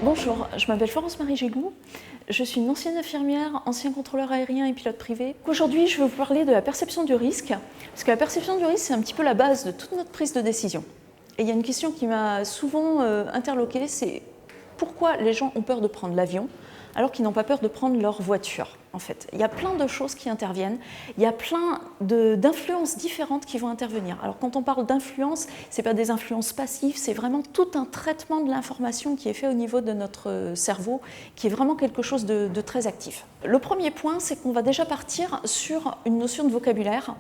Bonjour, je m'appelle Florence-Marie Gégou, je suis une ancienne infirmière, ancien contrôleur aérien et pilote privé. Aujourd'hui, je vais vous parler de la perception du risque, parce que la perception du risque, c'est un petit peu la base de toute notre prise de décision. Et il y a une question qui m'a souvent interloquée, c'est pourquoi les gens ont peur de prendre l'avion alors qu'ils n'ont pas peur de prendre leur voiture, en fait. Il y a plein de choses qui interviennent, il y a plein d'influences différentes qui vont intervenir. Alors quand on parle d'influence, ce n'est pas des influences passives, c'est vraiment tout un traitement de l'information qui est fait au niveau de notre cerveau, qui est vraiment quelque chose de très actif. Le premier point, c'est qu'on va déjà partir sur une notion de vocabulaire.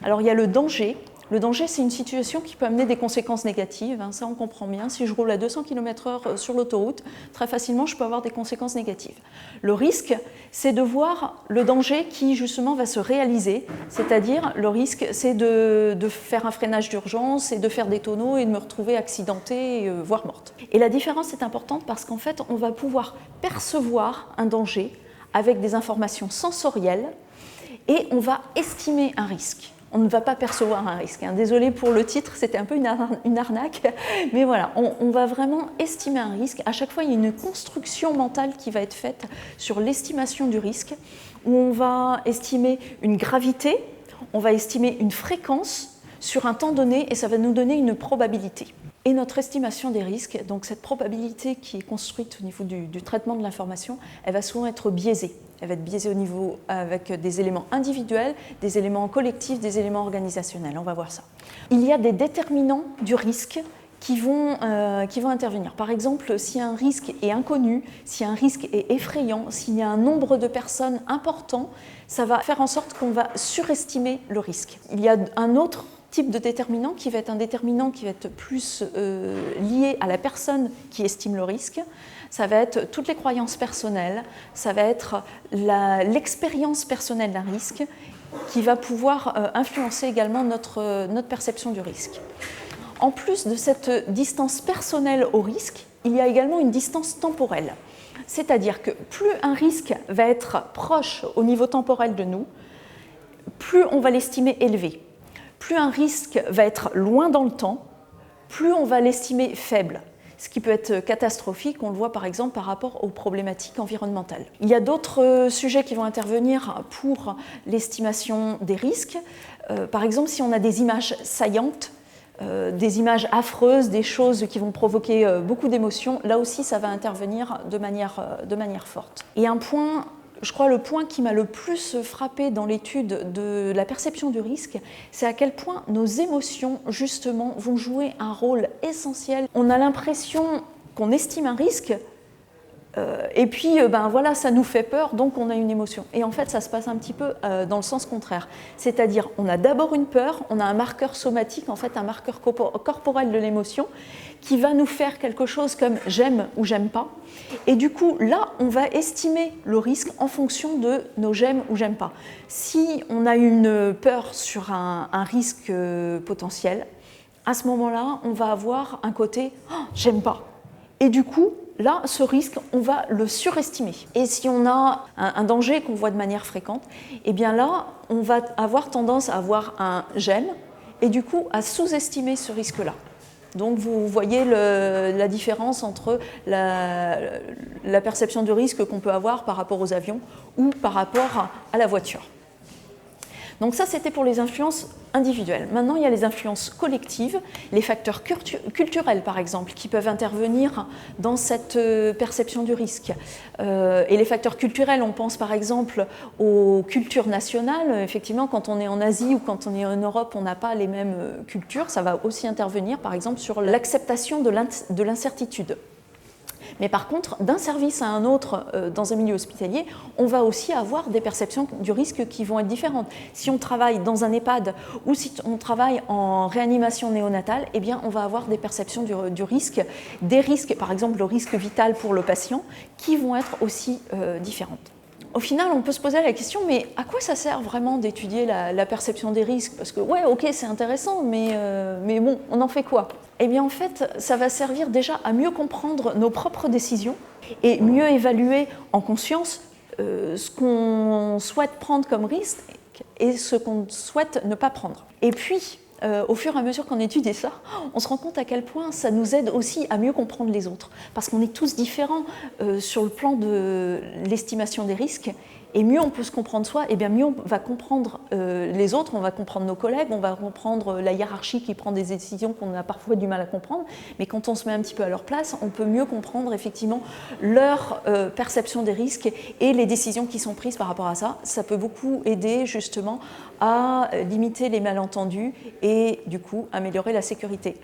Alors il y a le danger. Le danger, c'est une situation qui peut amener des conséquences négatives, ça on comprend bien. Si je roule à 200 km/h sur l'autoroute, très facilement je peux avoir des conséquences négatives. Le risque, c'est de voir le danger qui justement va se réaliser, c'est-à-dire le risque, c'est de faire un freinage d'urgence et de faire des tonneaux et de me retrouver accidentée, voire morte. Et la différence est importante parce qu'en fait, on va pouvoir percevoir un danger avec des informations sensorielles et on va estimer un risque. On ne va pas percevoir un risque. Désolée pour le titre, c'était un peu une arnaque, mais voilà, on va vraiment estimer un risque. À chaque fois, il y a une construction mentale qui va être faite sur l'estimation du risque, où on va estimer une gravité, on va estimer une fréquence sur un temps donné, et ça va nous donner une probabilité. Et notre estimation des risques, donc cette probabilité qui est construite au niveau du traitement de l'information, elle va souvent être biaisée. Elle va être biaisée au niveau avec des éléments individuels, des éléments collectifs, des éléments organisationnels. On va voir ça. Il y a des déterminants du risque qui vont intervenir. Par exemple, si un risque est inconnu, si un risque est effrayant, s'il y a un nombre de personnes important, ça va faire en sorte qu'on va surestimer le risque. Il y a un autre type de déterminant qui va être un déterminant qui va être plus lié à la personne qui estime le risque. Ça va être toutes les croyances personnelles, ça va être l'expérience personnelle d'un risque qui va pouvoir influencer également notre perception du risque. En plus de cette distance personnelle au risque, il y a également une distance temporelle. C'est-à-dire que plus un risque va être proche au niveau temporel de nous, plus on va l'estimer élevé. Plus un risque va être loin dans le temps, plus on va l'estimer faible. Ce qui peut être catastrophique, on le voit par exemple par rapport aux problématiques environnementales. Il y a d'autres sujets qui vont intervenir pour l'estimation des risques. Par exemple, si on a des images saillantes, des images affreuses, des choses qui vont provoquer beaucoup d'émotions, là aussi ça va intervenir de manière forte. Et un point, je crois le point qui m'a le plus frappé dans l'étude de la perception du risque, c'est à quel point nos émotions, justement, vont jouer un rôle essentiel. On a l'impression qu'on estime un risque, et puis voilà, ça nous fait peur, donc on a une émotion. Et en fait, ça se passe un petit peu dans le sens contraire. C'est-à-dire, on a d'abord une peur, on a un marqueur somatique, en fait un marqueur corporel de l'émotion, qui va nous faire quelque chose comme j'aime ou j'aime pas. Et du coup, là, on va estimer le risque en fonction de nos j'aime ou j'aime pas. Si on a une peur sur un risque potentiel, à ce moment-là, on va avoir un côté j'aime pas. Et du coup, là, ce risque, on va le surestimer. Et si on a un danger qu'on voit de manière fréquente, eh bien là, on va avoir tendance à avoir un j'aime et du coup à sous-estimer ce risque-là. Donc vous voyez la différence entre la perception du risque qu'on peut avoir par rapport aux avions ou par rapport à la voiture. Donc ça, c'était pour les influences individuelles. Maintenant, il y a les influences collectives, les facteurs culturels, par exemple, qui peuvent intervenir dans cette perception du risque. Et les facteurs culturels, on pense par exemple aux cultures nationales. Effectivement, quand on est en Asie ou quand on est en Europe, on n'a pas les mêmes cultures. Ça va aussi intervenir, par exemple, sur l'acceptation de l'incertitude. Mais par contre, d'un service à un autre dans un milieu hospitalier, on va aussi avoir des perceptions du risque qui vont être différentes. Si on travaille dans un EHPAD ou si on travaille en réanimation néonatale, eh bien, on va avoir des perceptions du risque, des risques, par exemple le risque vital pour le patient, qui vont être aussi différentes. Au final, on peut se poser la question, mais à quoi ça sert vraiment d'étudier la perception des risques? Parce que, ouais, ok, c'est intéressant, mais bon, on en fait quoi? Eh bien, en fait, ça va servir déjà à mieux comprendre nos propres décisions et mieux évaluer en conscience ce qu'on souhaite prendre comme risque et ce qu'on souhaite ne pas prendre. Et puis, au fur et à mesure qu'on étudie ça, on se rend compte à quel point ça nous aide aussi à mieux comprendre les autres. Parce qu'on est tous différents sur le plan de l'estimation des risques. Et mieux on peut se comprendre soi, et bien mieux on va comprendre les autres, on va comprendre nos collègues, on va comprendre la hiérarchie qui prend des décisions qu'on a parfois du mal à comprendre. Mais quand on se met un petit peu à leur place, on peut mieux comprendre effectivement leur perception des risques et les décisions qui sont prises par rapport à ça. Ça peut beaucoup aider justement à limiter les malentendus et du coup améliorer la sécurité.